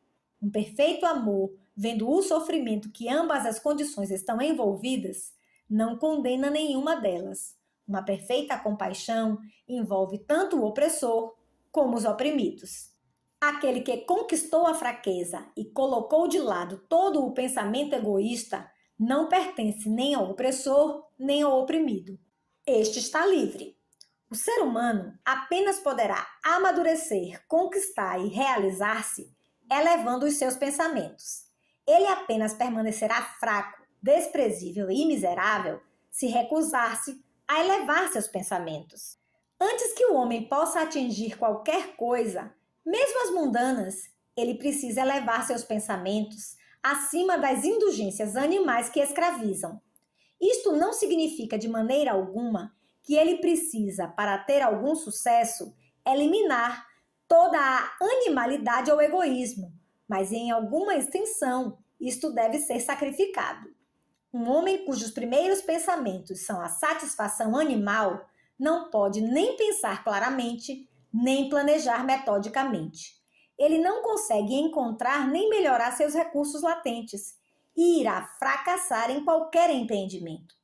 Um perfeito amor, vendo o sofrimento que ambas as condições estão envolvidas, não condena nenhuma delas. Uma perfeita compaixão envolve tanto o opressor como os oprimidos. Aquele que conquistou a fraqueza e colocou de lado todo o pensamento egoísta não pertence nem ao opressor nem ao oprimido. Este está livre. O ser humano apenas poderá amadurecer, conquistar e realizar-se elevando os seus pensamentos. Ele apenas permanecerá fraco, desprezível e miserável se recusar-se a elevar seus pensamentos. Antes que o homem possa atingir qualquer coisa, mesmo as mundanas, ele precisa elevar seus pensamentos acima das indulgências animais que escravizam. Isto não significa de maneira alguma que ele precisa, para ter algum sucesso, eliminar toda a animalidade ou egoísmo, mas em alguma extensão isto deve ser sacrificado. Um homem cujos primeiros pensamentos são a satisfação animal não pode nem pensar claramente, nem planejar metodicamente. Ele não consegue encontrar nem melhorar seus recursos latentes e irá fracassar em qualquer empreendimento.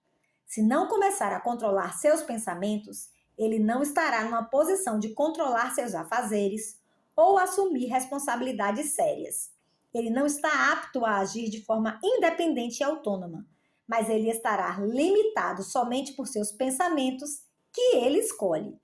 Se não começar a controlar seus pensamentos, ele não estará numa posição de controlar seus afazeres ou assumir responsabilidades sérias. Ele não está apto a agir de forma independente e autônoma, mas ele estará limitado somente por seus pensamentos que ele escolhe.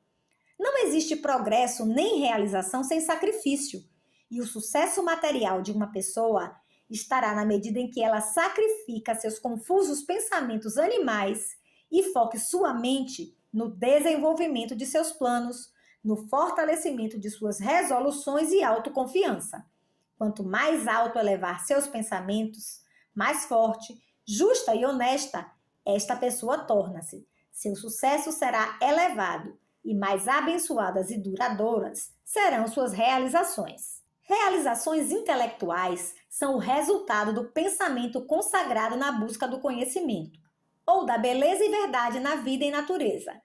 Não existe progresso nem realização sem sacrifício, e o sucesso material de uma pessoa estará na medida em que ela sacrifica seus confusos pensamentos animais e foque sua mente no desenvolvimento de seus planos, no fortalecimento de suas resoluções e autoconfiança. Quanto mais alto elevar seus pensamentos, mais forte, justa e honesta esta pessoa torna-se. Seu sucesso será elevado e mais abençoadas e duradouras serão suas realizações. Realizações intelectuais são o resultado do pensamento consagrado na busca do conhecimento, ou da beleza e verdade na vida e natureza.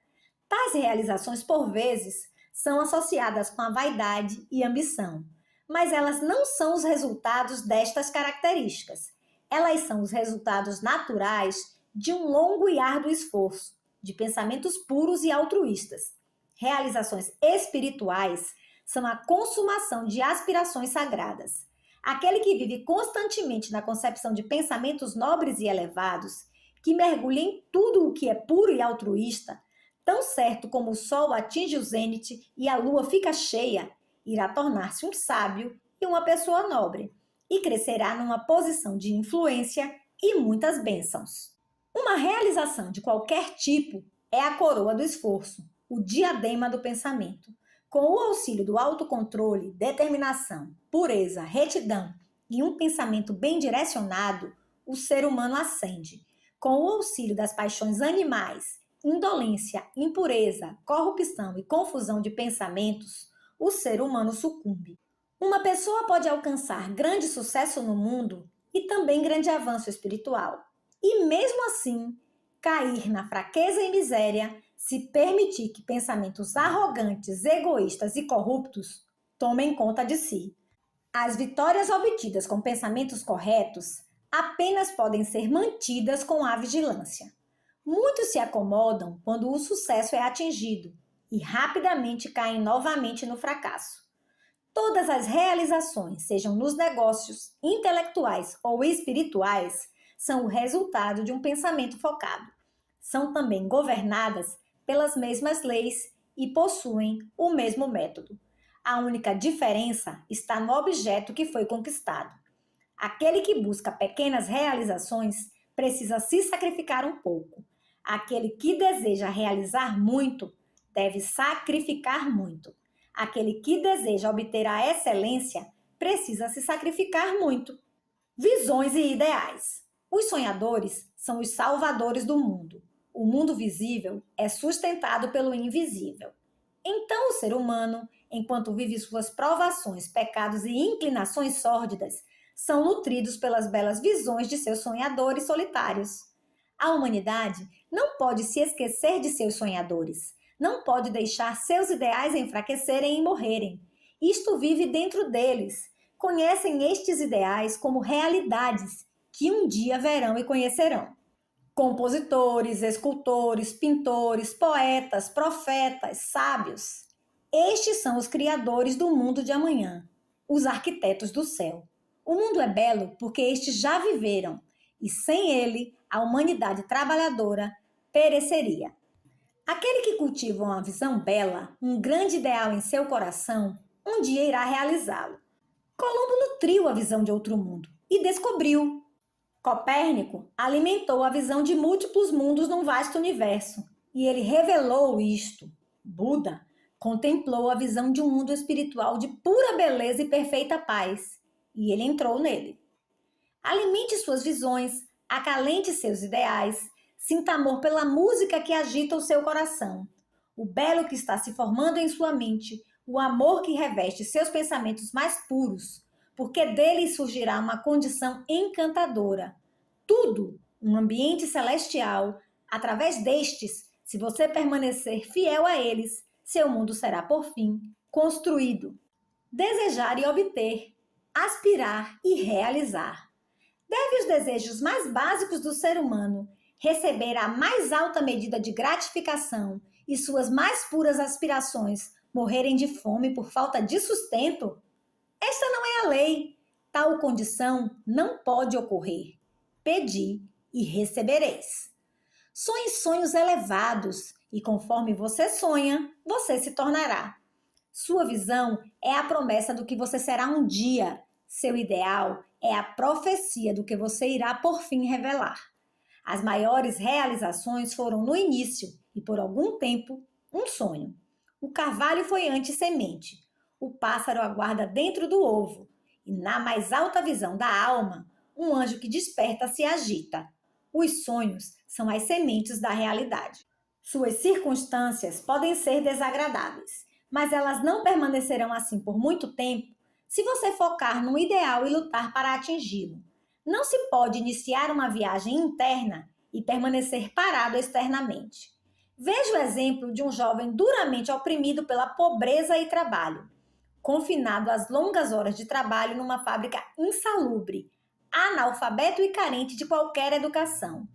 Tais realizações, por vezes, são associadas com a vaidade e ambição, mas elas não são os resultados destas características. Elas são os resultados naturais de um longo e árduo esforço, de pensamentos puros e altruístas. Realizações espirituais são a consumação de aspirações sagradas. Aquele que vive constantemente na concepção de pensamentos nobres e elevados, que mergulha em tudo o que é puro e altruísta, tão certo como o sol atinge o zênite e a lua fica cheia, irá tornar-se um sábio e uma pessoa nobre, e crescerá numa posição de influência e muitas bênçãos. Uma realização de qualquer tipo é a coroa do esforço, o diadema do pensamento. Com o auxílio do autocontrole, determinação, pureza, retidão e um pensamento bem direcionado, o ser humano ascende. Com o auxílio das paixões animais, indolência, impureza, corrupção e confusão de pensamentos, o ser humano sucumbe. Uma pessoa pode alcançar grande sucesso no mundo e também grande avanço espiritual. E mesmo assim, cair na fraqueza e miséria se permitir que pensamentos arrogantes, egoístas e corruptos tomem conta de si. As vitórias obtidas com pensamentos corretos apenas podem ser mantidas com a vigilância. Muitos se acomodam quando o sucesso é atingido e rapidamente caem novamente no fracasso. Todas as realizações, sejam nos negócios, intelectuais ou espirituais, são o resultado de um pensamento focado. São também governadas pelas mesmas leis e possuem o mesmo método. A única diferença está no objeto que foi conquistado. Aquele que busca pequenas realizações precisa se sacrificar um pouco. Aquele que deseja realizar muito deve sacrificar muito. Aquele que deseja obter a excelência precisa se sacrificar muito. Visões e ideais. Os sonhadores são os salvadores do mundo. O mundo visível é sustentado pelo invisível. Então o ser humano, enquanto vive suas provações, pecados e inclinações sórdidas, são nutridos pelas belas visões de seus sonhadores solitários. A humanidade não pode se esquecer de seus sonhadores, não pode deixar seus ideais enfraquecerem e morrerem. Isto vive dentro deles. Conhecem estes ideais como realidades que um dia verão e conhecerão. Compositores, escultores, pintores, poetas, profetas, sábios. Estes são os criadores do mundo de amanhã, os arquitetos do céu. O mundo é belo porque estes já viveram, e sem ele, a humanidade trabalhadora pereceria. Aquele que cultiva uma visão bela, um grande ideal em seu coração, um dia irá realizá-lo. Colombo nutriu a visão de outro mundo e descobriu. Copérnico alimentou a visão de múltiplos mundos num vasto universo, e ele revelou isto. Buda contemplou a visão de um mundo espiritual de pura beleza e perfeita paz, e ele entrou nele. Alimente suas visões, acalente seus ideais, sinta amor pela música que agita o seu coração, o belo que está se formando em sua mente, o amor que reveste seus pensamentos mais puros, porque dele surgirá uma condição encantadora. Tudo, um ambiente celestial, através destes, Se você permanecer fiel a eles, seu mundo será, por fim, construído. Desejar e obter, aspirar e realizar. Deve os desejos mais básicos do ser humano receber a mais alta medida de gratificação e suas mais puras aspirações morrerem de fome por falta de sustento? Esta não é a lei. Tal condição não pode ocorrer. Pedi e recebereis. Sonhe sonhos elevados e conforme você sonha, você se tornará. Sua visão é a promessa do que você será um dia. Seu ideal é a profecia do que você irá por fim revelar. As maiores realizações foram no início e por algum tempo um sonho. O carvalho foi antes semente. O pássaro aguarda dentro do ovo. E na mais alta visão da alma, um anjo que desperta se agita. Os sonhos são as sementes da realidade. Suas circunstâncias podem ser desagradáveis, mas elas não permanecerão assim por muito tempo se você focar num ideal e lutar para atingi-lo. Não se pode iniciar uma viagem interna e permanecer parado externamente. Veja o exemplo de um jovem duramente oprimido pela pobreza e trabalho, confinado às longas horas de trabalho numa fábrica insalubre, analfabeto e carente de qualquer educação.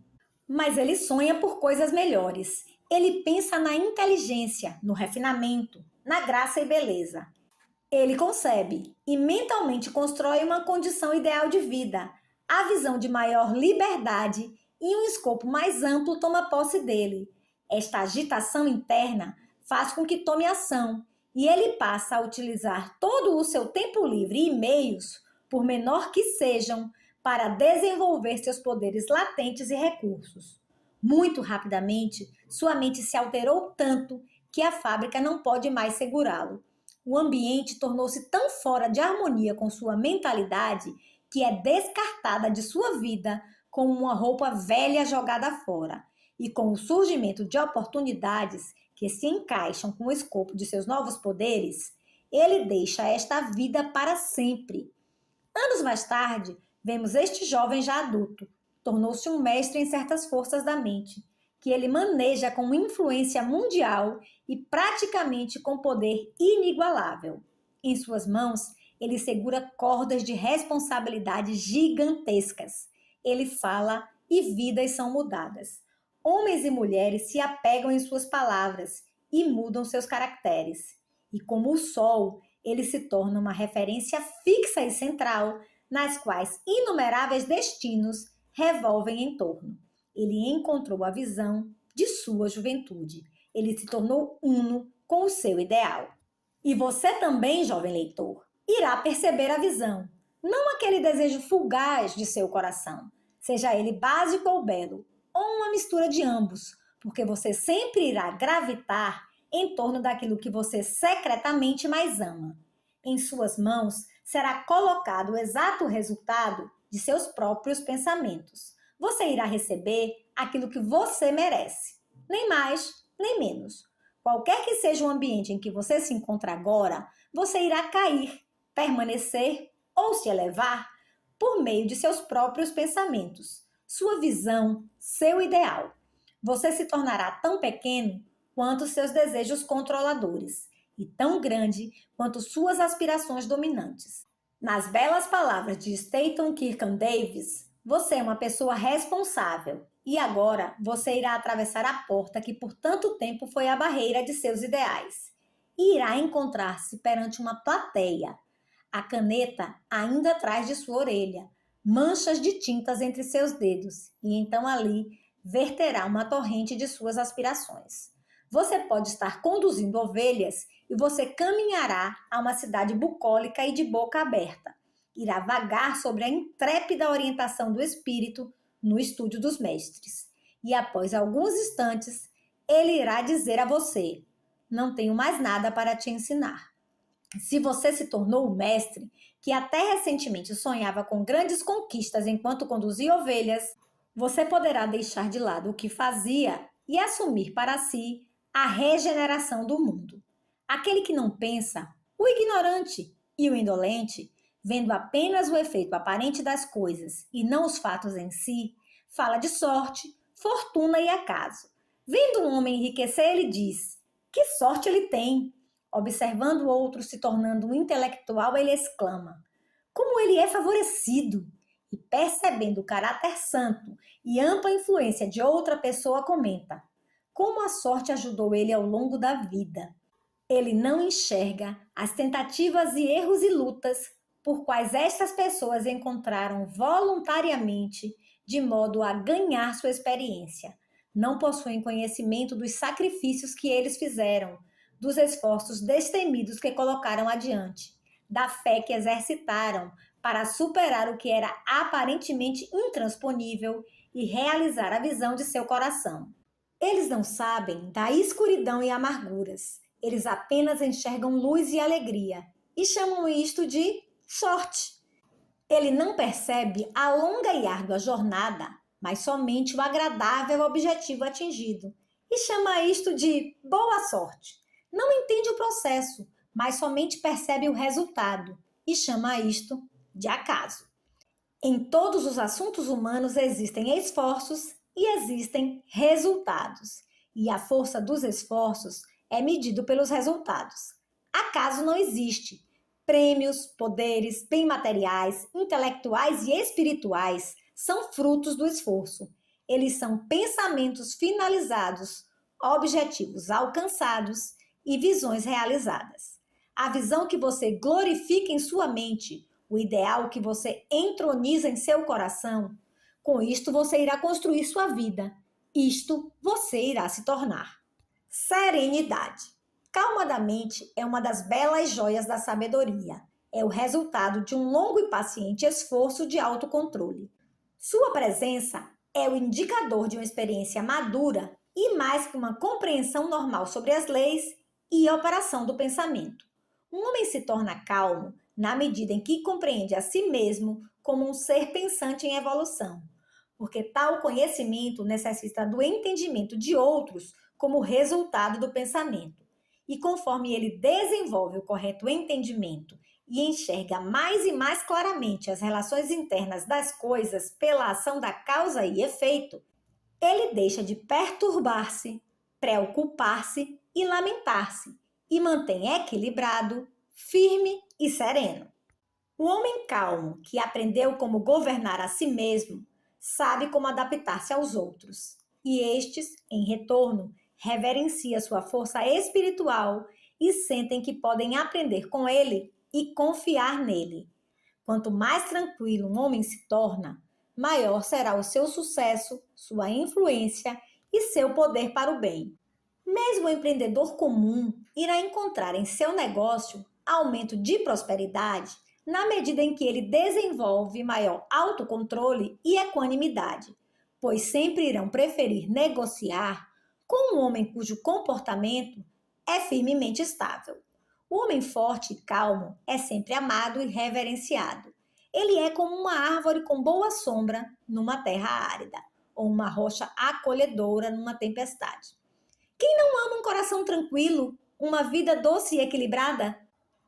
Mas ele sonha por coisas melhores. Ele pensa na inteligência, no refinamento, na graça e beleza. Ele concebe e mentalmente constrói uma condição ideal de vida. A visão de maior liberdade e um escopo mais amplo toma posse dele. Esta agitação interna faz com que tome ação e ele passa a utilizar todo o seu tempo livre e meios, por menor que sejam, para desenvolver seus poderes latentes e recursos. Muito rapidamente, sua mente se alterou tanto que a fábrica não pode mais segurá-lo. O ambiente tornou-se tão fora de harmonia com sua mentalidade que é descartada de sua vida como uma roupa velha jogada fora. E com o surgimento de oportunidades que se encaixam com o escopo de seus novos poderes, ele deixa esta vida para sempre. Anos mais tarde, vemos este jovem já adulto. Tornou-se um mestre em certas forças da mente, que ele maneja com influência mundial e praticamente com poder inigualável. Em suas mãos, ele segura cordas de responsabilidade gigantescas. Ele fala e vidas são mudadas. Homens e mulheres se apegam em suas palavras e mudam seus caracteres. E como o sol, ele se torna uma referência fixa e central, nas quais inumeráveis destinos revolvem em torno. Ele encontrou a visão de sua juventude. Ele se tornou uno com o seu ideal. E você também, jovem leitor, irá perceber a visão, não aquele desejo fugaz de seu coração, seja ele básico ou belo, ou uma mistura de ambos, porque você sempre irá gravitar em torno daquilo que você secretamente mais ama. Em suas mãos será colocado o exato resultado de seus próprios pensamentos. Você irá receber aquilo que você merece, nem mais, nem menos. Qualquer que seja o ambiente em que você se encontra agora, você irá cair, permanecer ou se elevar por meio de seus próprios pensamentos, sua visão, seu ideal. Você se tornará tão pequeno quanto seus desejos controladores e tão grande quanto suas aspirações dominantes. Nas belas palavras de Stanton Kirkham Davis, você é uma pessoa responsável e agora você irá atravessar a porta que por tanto tempo foi a barreira de seus ideais e irá encontrar-se perante uma plateia. A caneta ainda atrás de sua orelha, manchas de tintas entre seus dedos e então ali verterá uma torrente de suas aspirações. Você pode estar conduzindo ovelhas e você caminhará a uma cidade bucólica e de boca aberta. Irá vagar sobre a intrépida orientação do espírito no estúdio dos mestres. E após alguns instantes, ele irá dizer a você: não tenho mais nada para te ensinar. Se você se tornou o mestre, que até recentemente sonhava com grandes conquistas enquanto conduzia ovelhas, você poderá deixar de lado o que fazia e assumir para si a regeneração do mundo. Aquele que não pensa, o ignorante e o indolente, vendo apenas o efeito aparente das coisas e não os fatos em si, fala de sorte, fortuna e acaso. Vendo um homem enriquecer, ele diz: que sorte ele tem! Observando o outro se tornando um intelectual, ele exclama: como ele é favorecido! E percebendo o caráter santo e ampla influência de outra pessoa, comenta: como a sorte ajudou ele ao longo da vida. Ele não enxerga as tentativas e erros e lutas por quais estas pessoas encontraram voluntariamente de modo a ganhar sua experiência. Não possuem conhecimento dos sacrifícios que eles fizeram, dos esforços destemidos que colocaram adiante, da fé que exercitaram para superar o que era aparentemente intransponível e realizar a visão de seu coração. Eles não sabem da escuridão e amarguras. Eles apenas enxergam luz e alegria e chamam isto de sorte. Ele não percebe a longa e árdua jornada, mas somente o agradável objetivo atingido e chama isto de boa sorte. Não entende o processo, mas somente percebe o resultado e chama isto de acaso. Em todos os assuntos humanos existem esforços e existem resultados, e a força dos esforços é medido pelos resultados. Acaso não existe. Prêmios, poderes, bem materiais, intelectuais e espirituais são frutos do esforço. Eles são pensamentos finalizados, objetivos alcançados e visões realizadas. A visão que você glorifica em sua mente, o ideal que você entroniza em seu coração, com isto você irá construir sua vida. Isto você irá se tornar. Serenidade. Calma da mente é uma das belas joias da sabedoria. É o resultado de um longo e paciente esforço de autocontrole. Sua presença é o indicador de uma experiência madura e mais que uma compreensão normal sobre as leis e a operação do pensamento. Um homem se torna calmo na medida em que compreende a si mesmo como um ser pensante em evolução, porque tal conhecimento necessita do entendimento de outros como resultado do pensamento. E conforme ele desenvolve o correto entendimento e enxerga mais e mais claramente as relações internas das coisas pela ação da causa e efeito, ele deixa de perturbar-se, preocupar-se e lamentar-se e mantém equilibrado, firme e sereno. O homem calmo, que aprendeu como governar a si mesmo, sabe como adaptar-se aos outros, e estes, em retorno, reverenciam sua força espiritual e sentem que podem aprender com ele e confiar nele. Quanto mais tranquilo um homem se torna, maior será o seu sucesso, sua influência e seu poder para o bem. Mesmo o empreendedor comum irá encontrar em seu negócio aumento de prosperidade na medida em que ele desenvolve maior autocontrole e equanimidade, pois sempre irão preferir negociar com um homem cujo comportamento é firmemente estável. O homem forte e calmo é sempre amado e reverenciado. Ele é como uma árvore com boa sombra numa terra árida, ou uma rocha acolhedora numa tempestade. Quem não ama um coração tranquilo, uma vida doce e equilibrada?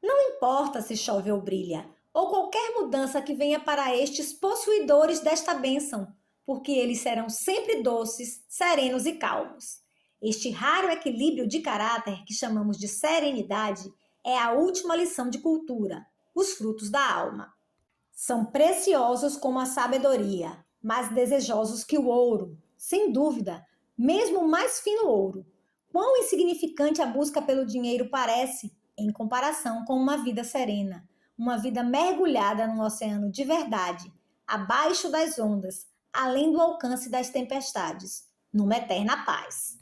Não importa se chove ou brilha, ou qualquer mudança que venha para estes possuidores desta bênção, porque eles serão sempre doces, serenos e calmos. Este raro equilíbrio de caráter que chamamos de serenidade é a última lição de cultura, os frutos da alma. São preciosos como a sabedoria, mas desejosos que o ouro, sem dúvida, mesmo o mais fino ouro. Quão insignificante a busca pelo dinheiro parece, em comparação com uma vida serena, uma vida mergulhada num oceano de verdade, abaixo das ondas, além do alcance das tempestades, numa eterna paz.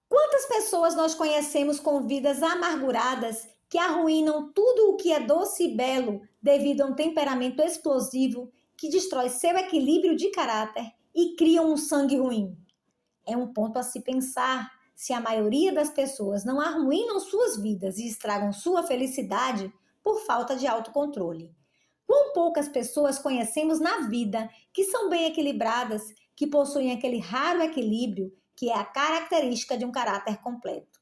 Quantas pessoas nós conhecemos com vidas amarguradas que arruinam tudo o que é doce e belo devido a um temperamento explosivo que destrói seu equilíbrio de caráter e criam um sangue ruim? É um ponto a se pensar se a maioria das pessoas não arruinam suas vidas e estragam sua felicidade por falta de autocontrole. Quão poucas pessoas conhecemos na vida que são bem equilibradas, que possuem aquele raro equilíbrio que é a característica de um caráter completo.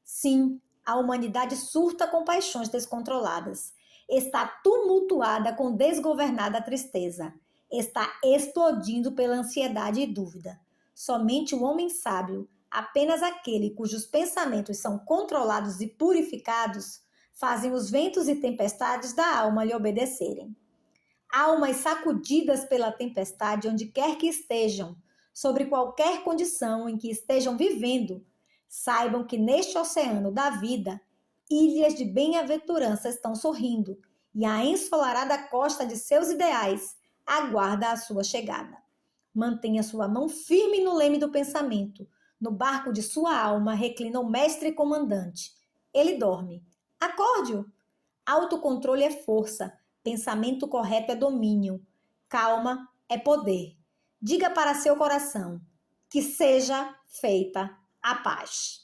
Sim, a humanidade surta com paixões descontroladas, está tumultuada com desgovernada tristeza, está explodindo pela ansiedade e dúvida. Somente o homem sábio, apenas aquele cujos pensamentos são controlados e purificados fazem os ventos e tempestades da alma lhe obedecerem. Almas sacudidas pela tempestade onde quer que estejam, sobre qualquer condição em que estejam vivendo, saibam que neste oceano da vida, ilhas de bem-aventurança estão sorrindo e a ensolarada costa de seus ideais aguarda a sua chegada. Mantenha sua mão firme no leme do pensamento. No barco de sua alma reclina o mestre comandante. Ele dorme. Acorde-o. Autocontrole é força. Pensamento correto é domínio. Calma é poder. Diga para seu coração: que seja feita a paz.